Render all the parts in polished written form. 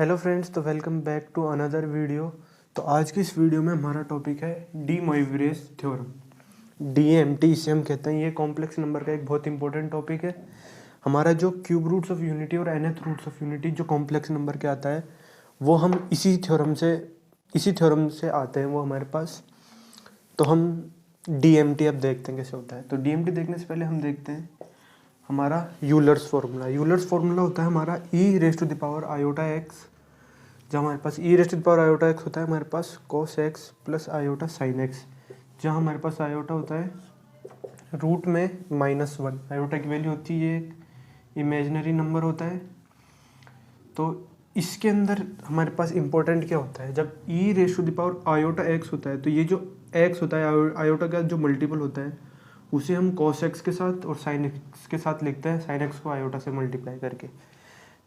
Hello friends, तो welcome back to another video. तो आज की इस वीडियो में हमारा टॉपिक है डी मोइवरेज थ्योरम। डीएमटी इसे हम कहते हैं। ये कॉम्प्लेक्स नंबर का एक बहुत इंपॉर्टेंट टॉपिक है। हमारा जो क्यूब रूट्स ऑफ यूनिटी और nth रूट्स ऑफ यूनिटी जो कॉम्प्लेक्स नंबर के आता है वो हम इसी थ्योरम से आते हैं वो हमारे पास। तो हम डीएमटी अब देखते हैं कैसे होता है। तो डीएमटी देखने से पहले हम देखते हैं हमारा यूलर्स फार्मूला। यूलर्स फार्मूला होता है हमारा e raise to the power iota x. जब हमारे पास e raise to the power iota x होता है हमारे पास cos x plus iota sine x. जहाँ हमारे पास आयोटा होता है रूट में -1। आयोटा की वैल्यू होती है, ये एक इमेजनरी नंबर होता है। तो इसके अंदर हमारे पास इंपॉर्टेंट क्या होता है, जब e raise to the power iota x होता है तो ये जो एक्स होता है आयोटा का जो मल्टीपल होता है उसे हम cos x के साथ और sin x के साथ लिखते हैं, sin x को आयोटा से मल्टीप्लाई करके।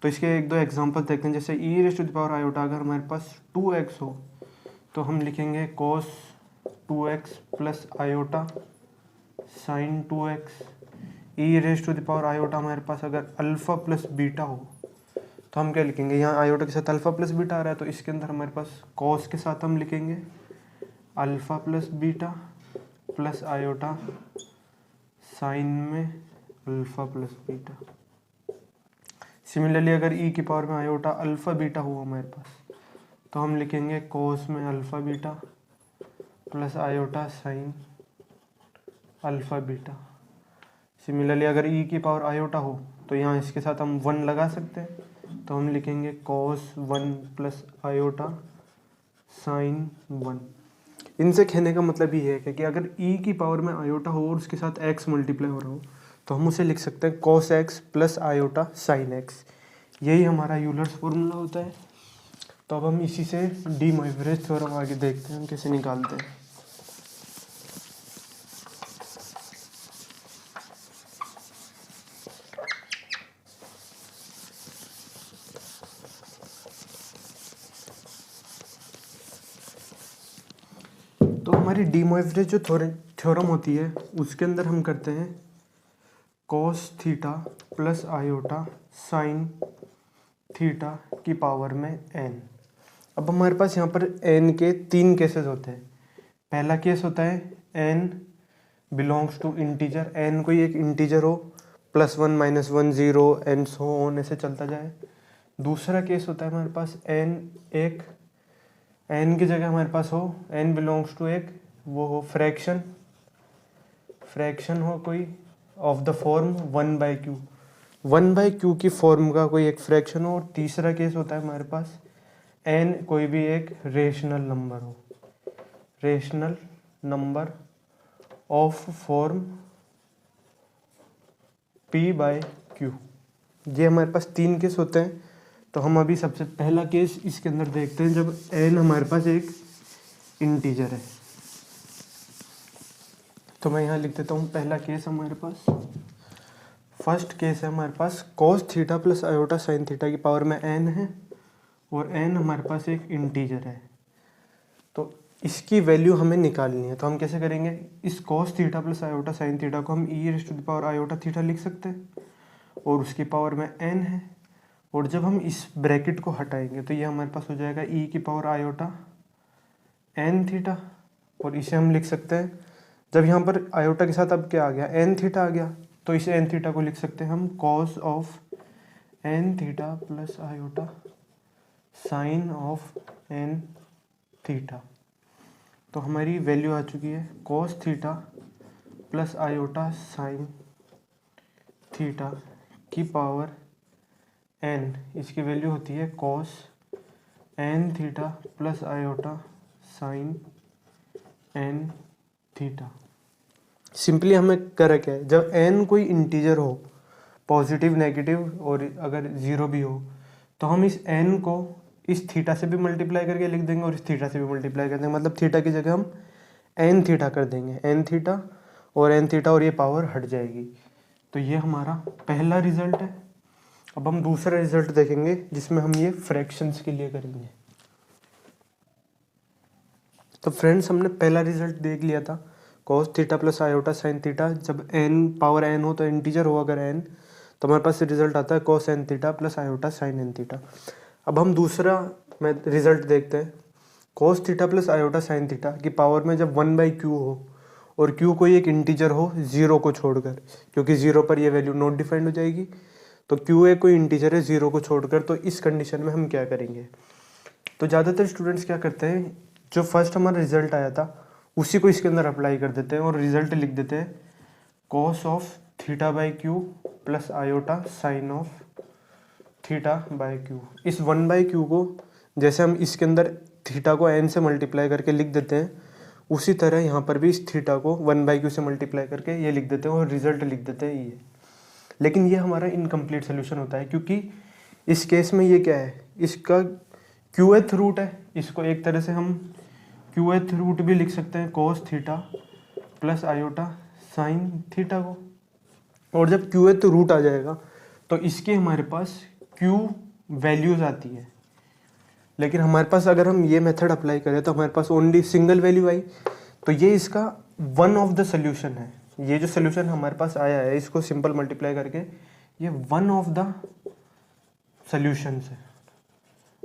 तो इसके एक दो एग्जांपल देखते हैं। जैसे e raise to the power iota अगर हमारे पास 2x हो तो हम लिखेंगे cos 2x plus iota sin 2x। e raise to the power iota हमारे पास अगर अल्फ़ा प्लस बीटा हो तो हम क्या लिखेंगे, यहाँ आयोटा के साथ अल्फ़ा प्लस बीटा आ रहा है तो इसके अंदर हमारे पास cos के साथ हम लिखेंगे alpha plus beta plus iota sign में अल्फ़ा प्लस बीटा। सिमिलरली अगर ई की पावर में आयोटा अल्फ़ा बीटा हुआ हमारे पास तो हम लिखेंगे कोस में alpha beta plus iota sine alpha beta. Similarly अगर ई की पावर आयोटा हो तो यहाँ इसके साथ हम 1 लगा सकते हैं तो हम लिखेंगे कोस 1 प्लस आयोटा साइन 1। इनसे कहने का मतलब ये है कि अगर e की पावर में आयोटा हो और उसके साथ x मल्टीप्लाई हो रहा हो तो हम उसे लिख सकते हैं cos x plus iota sign x। यही हमारा यूलर्स फॉर्मूला होता है। तो अब हम इसी से डी मोइवरेज थ्योरम आगे देखते हैं हम कैसे निकालते हैं। तो हमारी डी मोइवरेज जो थ्योरम होती है उसके अंदर हम करते हैं cos theta plus iota sine theta की पावर में n। अब हमारे पास यहाँ पर n के 3 केसेस होते हैं। पहला केस होता है n belongs to integer, n कोई एक इंटीजर हो, +1 -1 0 एंड सो ऑन ऐसे चलता जाए। दूसरा केस होता है हमारे पास n एक n की जगह हमारे पास हो n बिलोंग्स टू एक वो हो फ्रैक्शन हो कोई of the form 1/q, 1/q की फॉर्म का कोई एक फ्रैक्शन हो। और तीसरा केस होता है हमारे पास n कोई भी एक रेशनल नंबर हो, rational number of form p/q। ये हमारे पास 3 केस होते हैं। तो हम अभी सबसे पहला केस इसके अंदर देखते हैं जब n हमारे पास एक इंटीजर है। तो मैं यहाँ लिख देता हूँ पहला केस हमारे पास। फर्स्ट केस है हमारे पास cos theta plus iota sine theta की पावर में n है और n हमारे पास एक इंटीजर है। तो इसकी वैल्यू हमें निकालनी है। तो हम कैसे करेंगे, इस cos theta plus iota sine theta को हम e raise to the power iota theta लिख सकते हैं और उसकी पावर में n है। और जब हम इस ब्रैकेट को हटाएंगे तो ये हमारे पास हो जाएगा e की पावर आयोटा n थीटा। और इसे हम लिख सकते हैं, जब यहाँ पर आयोटा के साथ अब क्या आ गया, n थीटा आ गया, तो इसे n थीटा को लिख सकते हैं हम cos of n theta plus iota sign of n theta. तो हमारी वैल्यू आ चुकी है cos theta plus iota sine theta की पावर n। इसकी वैल्यू होती है cos n theta plus iota sign n theta. Simply हमें करा क्या है, जब n कोई इंटीजर हो, पॉजिटिव नेगेटिव और अगर 0 भी हो, तो हम इस n को इस थीटा से भी मल्टीप्लाई करके लिख देंगे और इस थीटा से भी मल्टीप्लाई कर देंगे। मतलब थीटा की जगह हम n थीटा कर देंगे, n थीटा और ये पावर हट जाएगी। तो ये हमारा पहला रिजल्ट है। अब हम दूसरा रिजल्ट देखेंगे जिसमें हम ये फ्रैक्शंस के लिए करेंगे। तो फ्रेंड्स हमने पहला रिजल्ट देख लिया था cos theta plus iota sine theta. जब n पावर n हो तो इंटीजर हो अगर n तो हमारे पास रिजल्ट आता है cos n theta plus iota sign n theta. अब हम दूसरा रिजल्ट देखते हैं। cos theta plus iota sine theta की पावर में जब 1/q हो और q कोई एक इंटीजर हो 0 को छोड़कर, क्योंकि 0 पर ये वैल्यू नॉट डिफाइंड हो जाएगी, तो q एक कोई इंटीजर है 0 को छोड़कर, तो इस कंडीशन में हम क्या करेंगे। तो ज़्यादातर स्टूडेंट्स क्या करते हैं, जो फर्स्ट हमारा रिजल्ट आया था उसी को इसके अंदर अप्लाई कर देते हैं और रिजल्ट लिख देते हैं cos of theta by q plus iota sign of theta by Q. इस 1/q को जैसे हम इसके अंदर थीटा को n से मल्टीप्लाई करके लिख देते हैं, उसी तरह यहाँ पर भी इस थीटा को 1/q से मल्टीप्लाई करके ये लिख देते हैं और रिजल्ट लिख देते हैं ये। लेकिन ये हमारा इनकम्प्लीट सोल्यूशन होता है, क्योंकि इस केस में ये क्या है, इसका क्यूएथ रूट है। इसको एक तरह से हम क्यूएथ रूट भी लिख सकते हैं cos theta plus iota sine theta को। और जब क्यूएथ रूट आ जाएगा तो इसके हमारे पास क्यू वैल्यूज आती है। लेकिन हमारे पास अगर हम ये मेथड अप्लाई करें तो हमारे पास ओनली सिंगल वैल्यू आई, तो ये इसका वन ऑफ द सोल्यूशन है। ये जो सोल्यूशन हमारे पास आया है इसको सिंपल मल्टीप्लाई करके ये वन ऑफ द सोल्यूशंस है।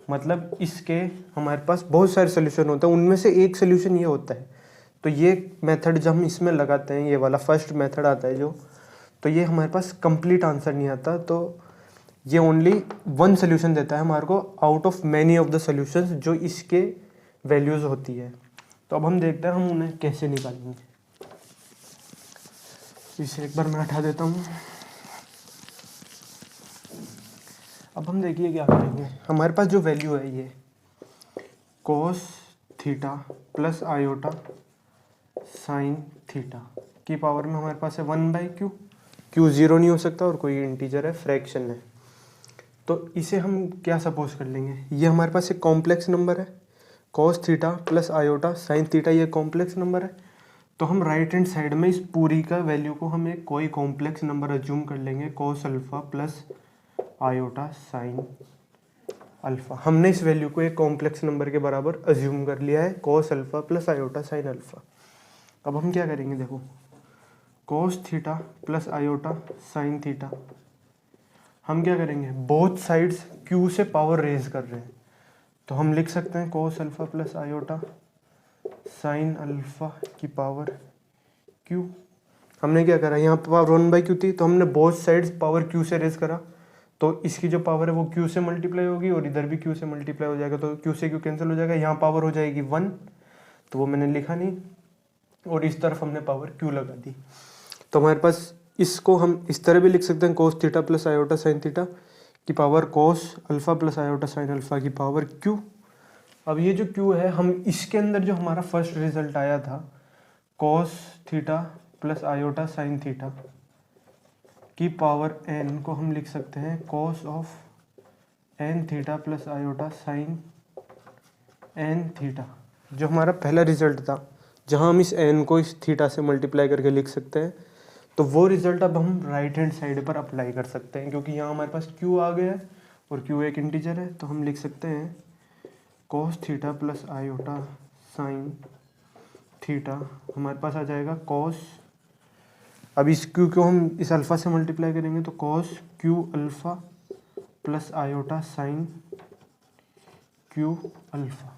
मतलब इसके हमारे पास बहुत सारे सोल्यूशन होते हैं, उनमें से एक सोल्यूशन ये होता है। तो ये मेथड जब हम इसमें लगाते हैं, ये वाला फर्स्ट मेथड आता है जो, तो ये हमारे पास कंप्लीट आंसर नहीं आता, तो ये ओनली वन सोल्यूशन देता है हमारे को out of many of the solutions जो इसके वैल्यूज होती है। तो अब हम देखते हैं हम उन्हें कैसे निकालेंगे। इसे एक बार मैं हटा देता हूँ। अब हम देखिए क्या करेंगे। हमारे पास जो वैल्यू है ये cos theta plus iota sine theta की पावर में हमारे पास है 1/q। q 0 नहीं हो सकता और कोई इंटीजर है, फ्रैक्शन है। तो इसे हम क्या सपोज कर लेंगे, ये हमारे पास एक कॉम्प्लेक्स नंबर है। cos theta plus iota sine theta ये कॉम्प्लेक्स नंबर है। तो हम राइट हैंड साइड में इस पूरी का वैल्यू को हम एक कोई कॉम्प्लेक्स नंबर अज्यूम कर लेंगे, cos alpha plus iota sine alpha. हमने इस वैल्यू को एक कॉम्प्लेक्स नंबर के बराबर अज्यूम कर लिया है, cos alpha plus iota sine alpha. अब हम क्या करेंगे, देखो cos theta plus iota sine theta, हम क्या करेंगे, बोथ साइड्स q से पावर रेज कर रहे हैं, तो हम लिख सकते हैं cos alpha plus iota sine alpha की पावर q। हमने क्या करा, यहाँ पावर 1/q थी तो हमने बोथ साइड्स पावर q से रेज करा, तो इसकी जो पावर है वो q से मल्टीप्लाई होगी और इधर भी q से मल्टीप्लाई हो जाएगा, तो q से q कैंसिल हो जाएगा। यहाँ पावर हो जाएगी 1, तो वो मैंने लिखा नहीं, और इस तरफ हमने पावर q लगा दी। तो हमारे पास इसको हम इस तरह भी लिख सकते हैं cos theta plus iota sine theta की power cos alpha plus iota sine alpha की पावर q। अब ये जो q है, हम इसके अंदर जो हमारा फर्स्ट रिजल्ट आया था cos theta plus iota sine theta की पावर n को हम लिख सकते हैं cos of n theta plus iota sign n theta. जो हमारा पहला रिजल्ट था जहां हम इस n को इस थीटा से मल्टीप्लाई करके लिख सकते हैं, तो वो रिजल्ट अब हम राइट हैंड साइड पर अप्लाई कर सकते हैं, क्योंकि यहाँ हमारे पास q आ गया है और q एक इंटीजर है, तो हम लिख सकते हैं cos theta plus iota sine theta हमारे पास आ जाएगा cos। अब इस q को हम इस अल्फ़ा से मल्टीप्लाई करेंगे तो cos q alpha plus iota sign q alpha.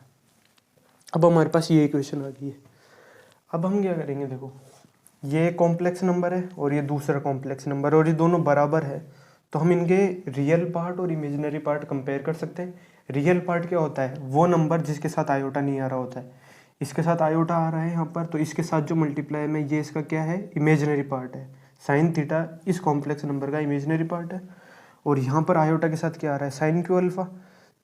अब हमारे पास ये इक्वेशन आ गई है। अब हम क्या करेंगे, देखो ये कॉम्प्लेक्स नंबर है और ये दूसरा कॉम्प्लेक्स नंबर, और ये दोनों बराबर है, तो हम इनके रियल पार्ट और इमेजिनरी पार्ट कंपेयर कर सकते हैं। रियल पार्ट क्या होता है, वो नंबर जिसके साथ आयोटा नहीं आ रहा होता है। इसके साथ आयोटा आ रहा है यहाँ पर, तो इसके साथ जो मल्टीप्लाई में ये इसका क्या है, इमेजिनरी पार्ट है। साइन थीटा इस कॉम्प्लेक्स नंबर का इमेजिनरी पार्ट है, और यहाँ पर आयोटा के साथ क्या आ रहा है, साइन क्यू अल्फ़ा।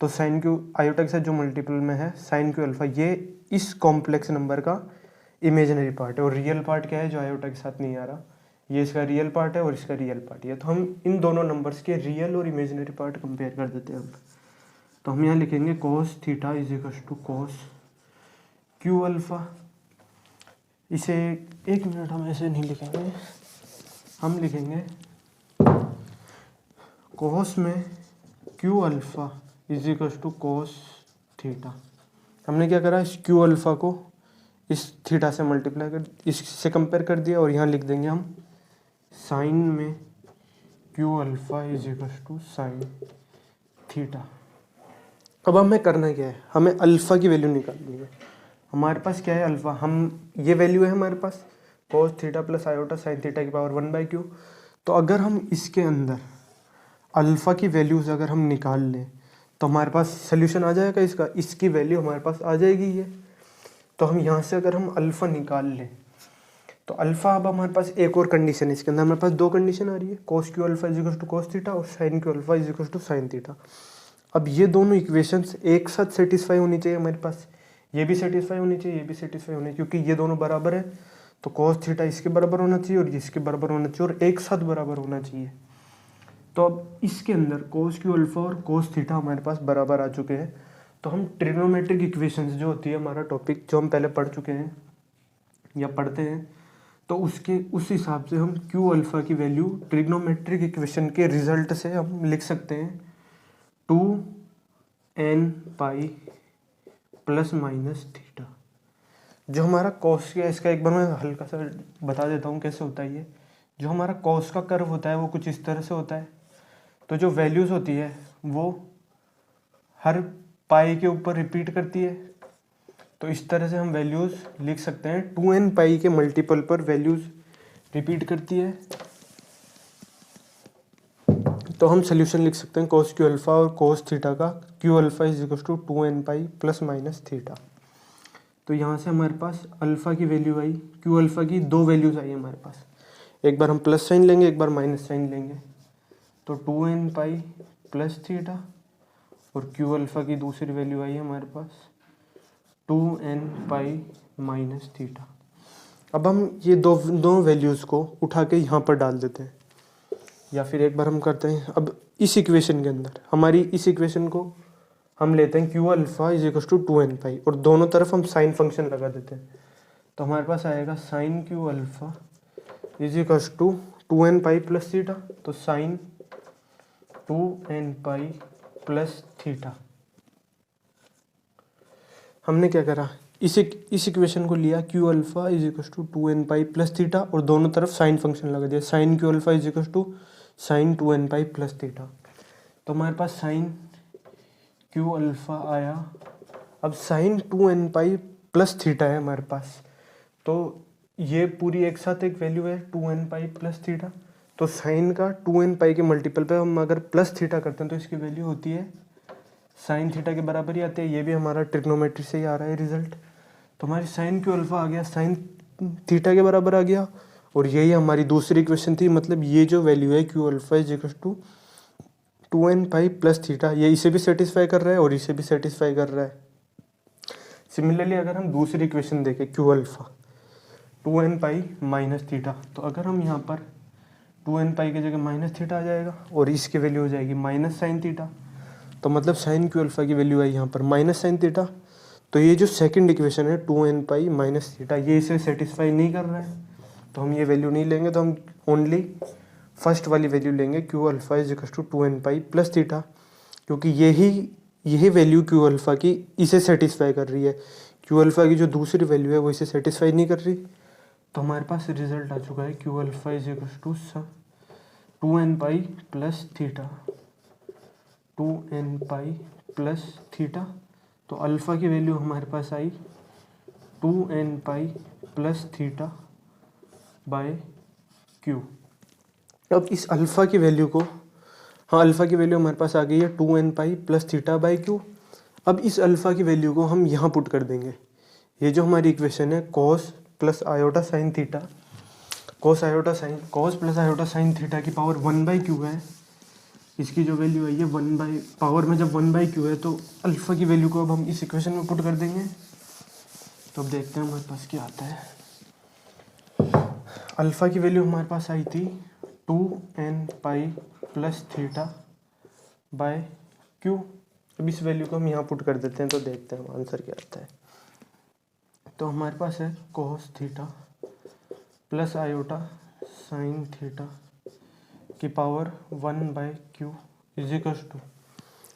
तो साइन क्यू आयोटा के साथ जो मल्टीपल में है साइन क्यू अल्फ़ा, ये इस कॉम्प्लेक्स नंबर का इमेजिनरी पार्ट है। और रियल पार्ट क्या है जो आयोटा के साथ नहीं आ रहा, ये इसका रियल पार्ट है और इसका रियल पार्ट है। तो हम इन दोनों नंबर्स के रियल और इमेजिनरी पार्ट कंपेयर कर देते हैं। तो हम यहाँ लिखेंगे cos theta is equal to cos q alpha. इसे एक मिनट, हम ऐसे नहीं लिखेंगे, हम लिखेंगे cos में q alpha is equal to cos theta. हमने क्या करा, इस क्यू अल्फ़ा को इस थीटा से मल्टीप्लाई कर, इससे कंपेयर कर दिया, और यहाँ लिख देंगे हम साइन में q alpha is equal to sine theta. अब हमें करना क्या है, हमें अल्फ़ा की वैल्यू निकालनी है। हमारे पास क्या है अल्फ़ा, हम ये वैल्यू है हमारे पास cos theta plus iota sine theta की पावर 1/q। तो अगर हम इसके अंदर अल्फ़ा की वैल्यूज़ अगर हम निकाल लें तो हमारे पास सोल्यूशन आ जाएगा इसका, इसकी वैल्यू हमारे पास आ जाएगी ये। तो हम यहाँ से अगर हम अल्फ़ा निकाल लें तो अल्फ़ा, अब हमारे पास एक और कंडीशन है इसके अंदर, हमारे पास दो कंडीशन आ रही है, cos q alpha is equal to cos theta और sin q alpha is equal to sin theta. अब ये दोनों इक्वेशंस एक साथ सेटिस्फाई होनी चाहिए हमारे पास, ये भी सेटिस्फाई होनी चाहिए, ये भी सेटिस्फाई होनी चाहिए, क्योंकि ये दोनों बराबर है। तो cos थीटा इसके बराबर होना चाहिए और इसके बराबर होना चाहिए और एक साथ बराबर होना चाहिए। तो अब इसके अंदर cos q अल्फ़ा और cos थीटा हमारे पास बराबर आ चुके हैं। तो हम ट्रिग्नोमेट्रिक इक्वेशंस जो होती है हमारा टॉपिक, जो हम पहले पढ़ चुके हैं या पढ़ते हैं, तो उसके उस हिसाब से हम q अल्फ़ा की वैल्यू ट्रिग्नोमेट्रिक इक्वेशन के रिजल्ट से हम लिख सकते हैं 2n pi plus minus theta. जो हमारा कॉस का, इसका एक बार मैं हल्का सा बता देता हूँ कैसे होता है ये। जो हमारा कॉस का कर्व होता है वो कुछ इस तरह से होता है। तो जो वैल्यूज़ होती है वो हर पाई के ऊपर रिपीट करती है। तो इस तरह से हम वैल्यूज़ लिख सकते हैं, 2n पाई के मल्टीपल पर वैल्यूज़ रिपीट करती है। तो हम सोल्यूशन लिख सकते हैं cos q अल्फ़ा और cos थीटा का, q alpha is equal to 2n pi plus minus theta. तो यहाँ से हमारे पास अल्फ़ा की वैल्यू आई, q अल्फ़ा की दो वैल्यूज़ आई हमारे पास, एक बार हम प्लस साइन लेंगे, एक बार माइनस साइन लेंगे। तो 2n पाई प्लस थीटा और q अल्फ़ा की दूसरी वैल्यू आई है हमारे पास 2n पाई माइनस थीटा। अब हम ये दो वैल्यूज़ को उठा के यहाँ पर डाल देते हैं, या फिर एक बार हम करते हैं, अब इस इक्वेशन के अंदर हमारी इस इक्वेशन को हम लेते हैं q alpha is equal to 2n pi और दोनों तरफ हम साइन फंक्शन लगा देते हैं। तो हमारे पास आएगा sine q alpha is equal to 2n pi plus theta, तो sine 2n pi plus theta. हमने क्या करा, इस इक्वेशन को लिया q alpha is equal to 2n pi plus theta और दोनों तरफ साइन फंक्शन लगा दिया, sine q alpha is equal to sine 2n pi plus theta. तो हमारे पास साइन q अल्फ़ा आया। अब sign 2n pi plus theta है हमारे पास, तो ये पूरी एक साथ एक वैल्यू है 2n पाई प्लस थीटा। तो साइन का 2n पाई के मल्टीपल पे हम अगर प्लस थीटा करते हैं तो इसकी वैल्यू होती है साइन थीटा के बराबर ही आते हैं। ये भी हमारा ट्रिग्नोमेट्री से ही आ रहा है रिजल्ट। तो हमारी साइन q अल्फ़ा आ गया साइन थीटा के बराबर आ गया, और यही हमारी दूसरी इक्वेशन थी। मतलब ये जो वैल्यू है q alpha is equal to 2n pi plus theta, ये इसे भी सेटिस्फाई कर रहा है और इसे भी सेटिस्फाई कर रहा है। सिमिलरली अगर हम दूसरी इक्वेशन देखें q alpha 2n pi minus theta, तो अगर हम यहाँ पर 2n पाई की जगह माइनस थीटा आ जाएगा और इसकी वैल्यू हो जाएगी माइनस साइन थीटा। तो मतलब साइन q अल्फ़ा की वैल्यू आई यहाँ पर माइनस साइन थीटा। तो ये जो सेकंड इक्वेशन है 2n पाई माइनस थीटा, ये इसे सेटिस्फाई नहीं कर रहा है, तो हम ये वैल्यू नहीं लेंगे। तो हम ओनली फर्स्ट वाली वैल्यू लेंगे q alpha is equal to 2n pi plus theta, क्योंकि यही वैल्यू q अल्फ़ा की इसे सेटिस्फाई कर रही है। q अल्फ़ा की जो दूसरी वैल्यू है वो इसे सेटिस्फाई नहीं कर रही। तो हमारे पास रिजल्ट आ चुका है q alpha is equal to 2n pi plus theta, 2n pi plus theta. तो अल्फ़ा की वैल्यू हमारे पास आई 2n pi plus theta by q। अब इस अल्फ़ा की वैल्यू को, हाँ अल्फ़ा की वैल्यू हमारे पास आ गई है 2n pi plus theta by q। अब इस अल्फ़ा की वैल्यू को हम यहाँ पुट कर देंगे। ये जो हमारी इक्वेशन है cos plus iota sine theta, cos plus iota sine theta की पावर 1/q है। इसकी जो वैल्यू है ये पावर में जब 1/q है, तो अल्फ़ा की वैल्यू को अब हम इस इक्वेशन में पुट कर देंगे। तो अब देखते हैं हमारे पास क्या आता है। अल्फ़ा की वैल्यू हमारे पास आई थी 2n pi plus theta by q। अब इस वैल्यू को हम यहाँ पुट कर देते हैं, तो देखते हैं आंसर क्या आता है। तो हमारे पास है cos theta plus iota sine theta की power 1/q is equal to,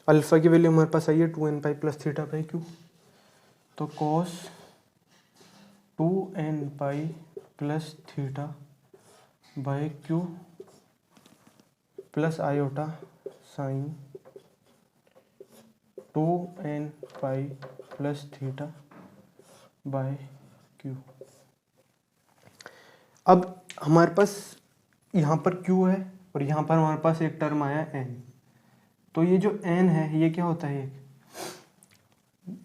alpha की वैल्यू हमारे पास आई है 2n pi plus theta by q। तो cos 2n pi plus theta by q प्लस iota sine 2n pi plus theta by q. अब हमारे पास यहाँ पर q है और यहाँ पर हमारे पास एक टर्म आया n। तो ये जो n है ये क्या होता है,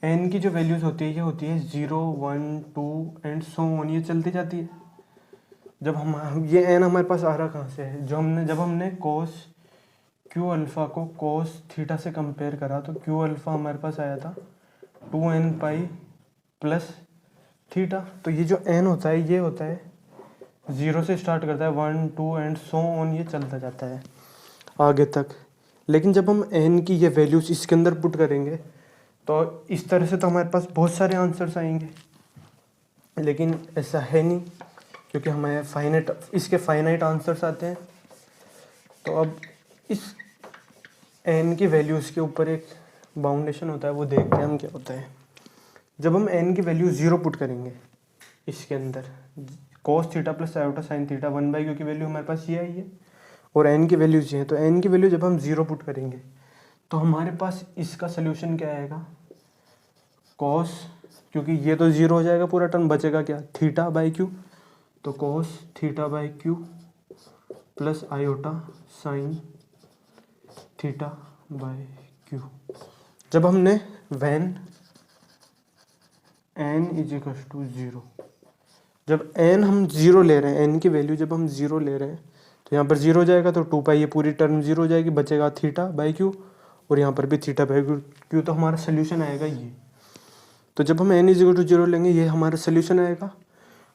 n की जो वैल्यूज होती है ये होती है 0, 1, 2 एंड सो ऑन, ये चलती जाती है। जब हम ये n हमारे पास आ रहा कहाँ से है, जब हमने cos q अल्फ़ा को cos थीटा से कंपेयर करा तो q अल्फ़ा हमारे पास आया था 2n पाई प्लस थीटा। तो ये जो n होता है ये होता है 0 से स्टार्ट करता है, 1, 2 एंड सो ऑन, ये चलता जाता है आगे तक। लेकिन जब हम n की ये वैल्यूज इसके अंदर पुट करेंगे तो इस तरह से तो हमारे पास बहुत सारे आंसर्स आएंगे, लेकिन ऐसा है नहीं क्योंकि हमें इसके फाइनाइट आंसर्स आते हैं। तो अब इस n की वैल्यूज़ के ऊपर एक बाउंडेशन होता है, वो देखते हैं हम क्या होता है। जब हम n की वैल्यू 0 पुट करेंगे इसके अंदर, cos theta plus iota sine theta 1/q की वैल्यू हमारे पास ये आई है और n की वैल्यूज ये है। तो n की वैल्यू जब हम 0 पुट करेंगे तो हमारे पास इसका सोल्यूशन क्या आएगा, cos, क्योंकि ये तो 0 हो जाएगा पूरा टर्म, बचेगा क्या, थीटा बाई क्यू। तो cos theta by q plus iota sine theta by q. जब हमने when n is equal to 0, जब n हम 0 ले रहे हैं, n की वैल्यू जब हम 0 ले रहे हैं तो यहाँ पर 0 हो जाएगा, तो 2 पाई ये पूरी टर्म 0 हो जाएगी, बचेगा थीटा बाई क्यू और यहाँ पर भी थीटा बाई क्यू। तो हमारा सोल्यूशन आएगा ये। तो जब हम n इज इक्वल टू 0 लेंगे ये हमारा सोल्यूशन आएगा।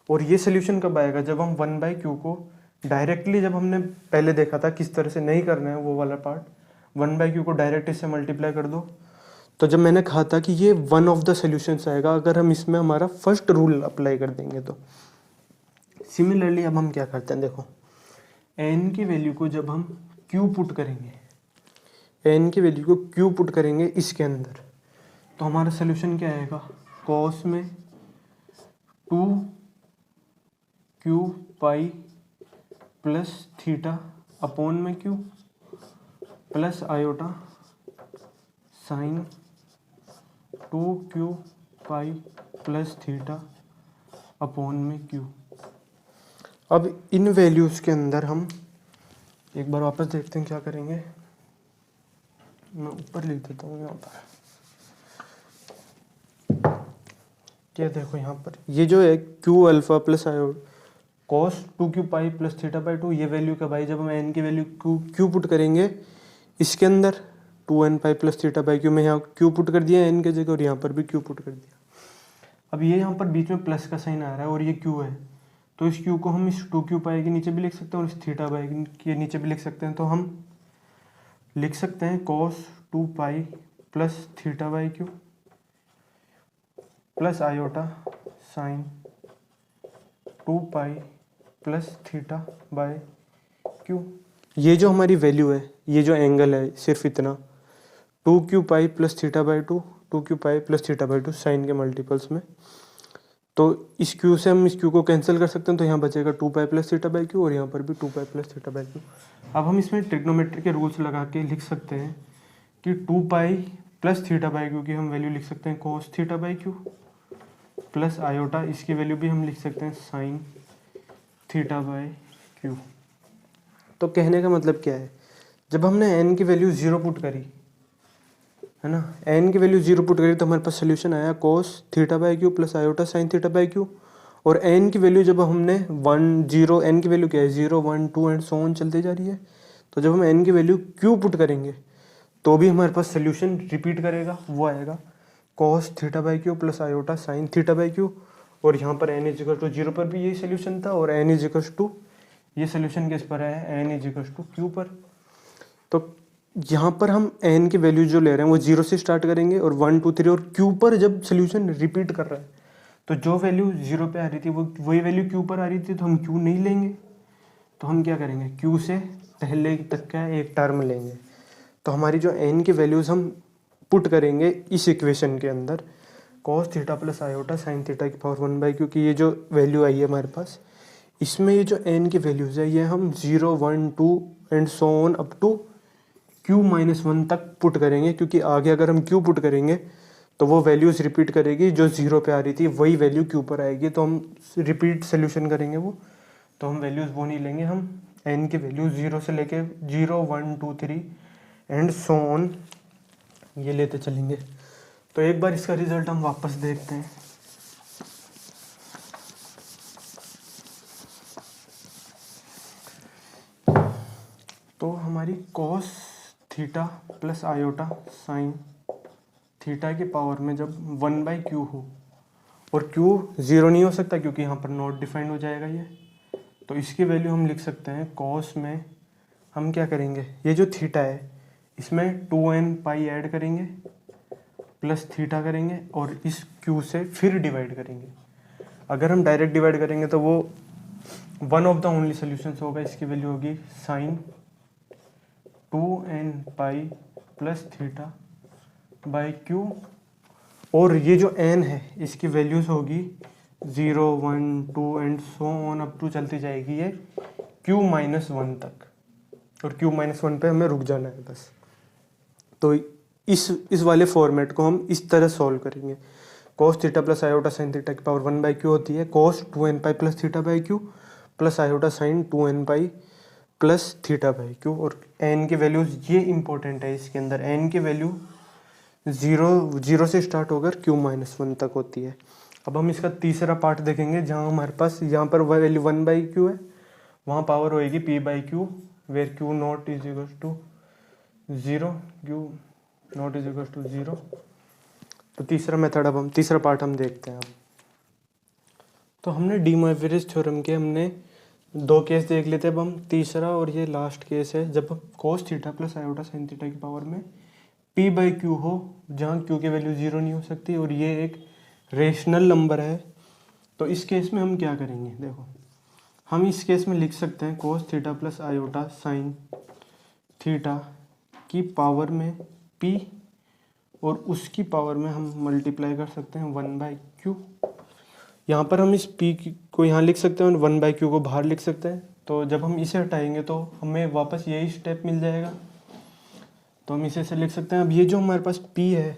और ये सोल्यूशन कब आएगा, जब हम 1/q को डायरेक्टली, जब हमने पहले देखा था किस तरह से नहीं करना है वो वाला पार्ट, 1/q को डायरेक्ट इससे मल्टीप्लाई कर दो। तो जब मैंने कहा था कि ये वन ऑफ द सोल्यूशंस आएगा अगर हम इसमें हमारा फर्स्ट रूल अप्लाई कर देंगे। तो सिमिलरली अब हम क्या करते हैं, देखो n की वैल्यू को जब हम q पुट करेंगे, n की वैल्यू को q पुट करेंगे इसके अंदर, तो हमारा सोल्यूशन क्या आएगा, cos में 2q pi plus theta upon में q प्लस iota sign 2q pi plus theta upon में q। अब इन वैल्यूज़ के अंदर हम एक बार वापस देखते हैं क्या करेंगे। मैं ऊपर लिख देता हूँ यहाँ पर, क्या देखो यहाँ पर ये जो है q अल्फ़ा प्लस आयो cos 2q pi plus theta by 2, ये वैल्यू का भाई जब हम n की वैल्यू q पुट करेंगे इसके अंदर 2n pi plus theta by Q में यहाँ q पुट कर दिया n के जगह और यहाँ पर भी q पुट कर दिया। अब ये यहाँ पर बीच में प्लस का साइन आ रहा है और ये q है, तो इस q को हम इस 2q पाई के नीचे भी लिख सकते हैं और इस थीटा बाई के नीचे भी लिख सकते हैं। तो हम लिख सकते हैं cos 2 pi plus theta by q plus iota sign 2 pi plus theta by Q. ये जो हमारी वैल्यू है, ये जो एंगल है सिर्फ इतना 2q pi plus theta by 2, 2q pi plus theta by 2 sine के मल्टीपल्स में। तो इस q से हम इस q को कैंसिल कर सकते हैं, तो यहाँ बचेगा 2 पाई प्लस थीटा बाई क्यू और यहाँ पर भी 2 पाई प्लस थीटा बाई क्यू। अब हम इसमें ट्रिग्नोमेट्री के रूल्स लगा के लिख सकते हैं कि 2 पाई प्लस थीटा बाई क्यू की हम वैल्यू लिख सकते हैं cos theta by q plus iota, इसकी वैल्यू भी हम लिख सकते हैं साइन थीटा बाई क्यू। तो कहने का मतलब क्या है, जब हमने n की वैल्यू 0 पुट करी है ना, n की वैल्यू 0 पुट करी तो हमारे पास सोल्यूशन आया cos theta by q plus iota sine theta by Q. और n की वैल्यू जब हमने 1, 0, n की वैल्यू क्या है 0, 1, 2 एंड सो ऑन चलती जा रही है। तो जब हम n की वैल्यू q पुट करेंगे तो भी हमारे पास सोल्यूशन रिपीट करेगा, वो आएगा cos theta by q plus iota sine theta by Q. और यहाँ पर n इज इक्वल टू 0 पर भी यही सोल्यूशन था और n इज इक्वल टू, ये सोल्यूशन किस पर है, n is equal to q पर। तो यहाँ पर हम n की वैल्यू जो ले रहे हैं वो 0 से स्टार्ट करेंगे और 1, 2, 3 और q पर जब सोल्यूशन रिपीट कर रहा है तो जो वैल्यू 0 पे आ रही थी वो वही वैल्यू q पर आ रही थी, तो हम q नहीं लेंगे। तो हम क्या करेंगे, q से पहले तक का एक टर्म लेंगे। तो हमारी जो n की वैल्यूज़ हम पुट करेंगे इस इक्वेशन के अंदर, cos theta plus iota sine theta की पावर 1 बाई, क्योंकि ये जो वैल्यू आई है हमारे पास, इसमें ये जो n की वैल्यूज़ है ये हम 0, 1, 2 and so on up to q-1 तक पुट करेंगे, क्योंकि आगे अगर हम q पुट करेंगे तो वो वैल्यूज़ रिपीट करेगी, जो 0 पे आ रही थी वही वैल्यू q पर आएगी, तो हम रिपीट सोल्यूशन करेंगे वो, तो हम वैल्यूज़ वो नहीं लेंगे, हम n की वैल्यू 0 से लेके 0 1 2 3 एंड सो ऑन ये लेते चलेंगे। तो एक बार इसका रिजल्ट हम वापस देखते हैं। तो हमारी cos theta plus iota sine theta की पावर में जब 1/q हो, और q 0 नहीं हो सकता क्योंकि यहाँ पर नॉट डिफाइंड हो जाएगा ये, तो इसकी वैल्यू हम लिख सकते हैं cos में हम क्या करेंगे, ये जो थीटा है इसमें 2n पाई ऐड करेंगे प्लस थीटा करेंगे और इस q से फिर डिवाइड करेंगे। अगर हम डायरेक्ट डिवाइड करेंगे तो वो one of the only solution होगा, इसकी वैल्यू होगी sine 2n pi plus theta by q, और ये जो n है इसकी वैल्यूज होगी 0 1 2 and so on up to चलती जाएगी ये q-1 तक, और q-1 पे हमें रुक जाना है बस। तो इस वाले फॉर्मेट को हम इस तरह सॉल्व करेंगे। cos theta plus iota sine theta की पावर 1/q होती है cos 2n pi plus theta by q प्लस iota sine 2n pi plus theta by q, और n की वैल्यूज ये इंपॉर्टेंट है, इसके अंदर n की वैल्यू 0 से स्टार्ट होकर q-1 तक होती है। अब हम इसका तीसरा पार्ट देखेंगे, जहाँ हमारे पास यहाँ पर वैल्यू 1/q है, वहाँ पावर होएगी p/q, where q not is equal to 0, q not is equal to 0। तो तीसरा मेथड, अब हम तीसरा पार्ट हम देखते हैं। अब तो हमने डी मोइविरेज थ्योरम के हमने 2 केस देख लेते हैं, अब हम तीसरा और ये लास्ट केस है, जब cos theta plus iota sine theta की पावर में p/q हो, जहाँ q की वैल्यू 0 नहीं हो सकती और ये एक रेशनल नंबर है। तो इस केस में हम क्या करेंगे, देखो हम इस केस में लिख सकते हैं cos theta plus iota sine theta की पावर में p, और उसकी पावर में हम मल्टीप्लाई कर सकते हैं 1/q। यहाँ पर हम इस p को यहाँ लिख सकते हैं और 1/q को बाहर लिख सकते हैं। तो जब हम इसे हटाएंगे तो हमें वापस यही स्टेप मिल जाएगा, तो हम इसे ऐसे लिख सकते हैं। अब ये जो हमारे पास p है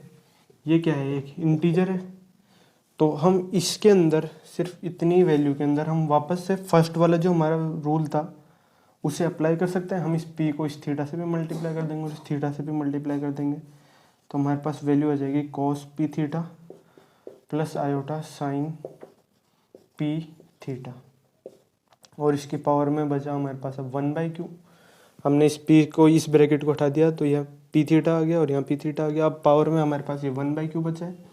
ये क्या है, एक इंटीजर है, तो हम इसके अंदर सिर्फ इतनी वैल्यू के अंदर हम वापस से फर्स्ट वाला जो हमारा रूल था उसे अप्लाई कर सकते हैं। हम इस p को इस थीटा से भी मल्टीप्लाई कर देंगे और इस थीटा से भी मल्टीप्लाई कर देंगे, तो हमारे पास वैल्यू आ जाएगी cos p theta plus iota sign p theta, और इसकी पावर में बचा हमारे पास अब 1/q। हमने इस p को इस ब्रैकेट को हटा दिया तो यह p थीटा आ गया और यहाँ p थीटा आ गया। अब पावर में हमारे पास ये 1/q बचा है।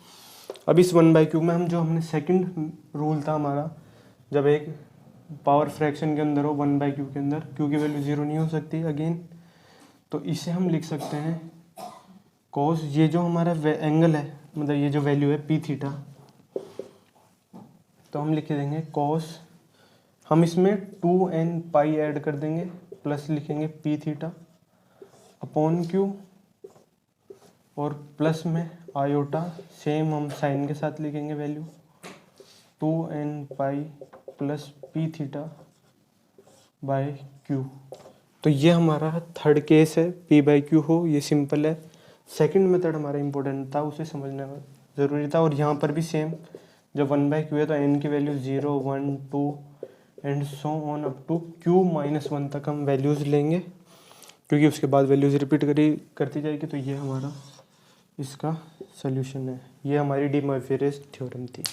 अब इस 1/q में हम जो हमने सेकंड रूल था हमारा, जब एक पावर फ्रैक्शन के अंदर हो 1/q के अंदर q की वैल्यू 0 नहीं हो सकती अगेन, तो इसे हम लिख सकते हैं cos, ये जो हमारा एंगल है मतलब ये जो वैल्यू है p थीटा, तो हम लिख देंगे cos, हम इसमें 2n पाई ऐड कर देंगे प्लस लिखेंगे p थीटा अपॉन q, और प्लस में आयोटा सेम हम साइन के साथ लिखेंगे value 2n pi plus p theta by q। तो ये हमारा थर्ड केस है, p/q हो, ये सिंपल है। सेकंड मेथड हमारा इंपॉर्टेंट था, उसे समझना ज़रूरी था, और यहाँ पर भी सेम, जब 1/q है तो n की value 0 1 2 and so on up to q-1 तक हम वैल्यूज़ लेंगे, क्योंकि उसके बाद वैल्यूज़ रिपीट करती जाएगी। तो ये हमारा इसका सॉल्यूशन है, ये हमारी डी मोइविरेज थ्योरम थी।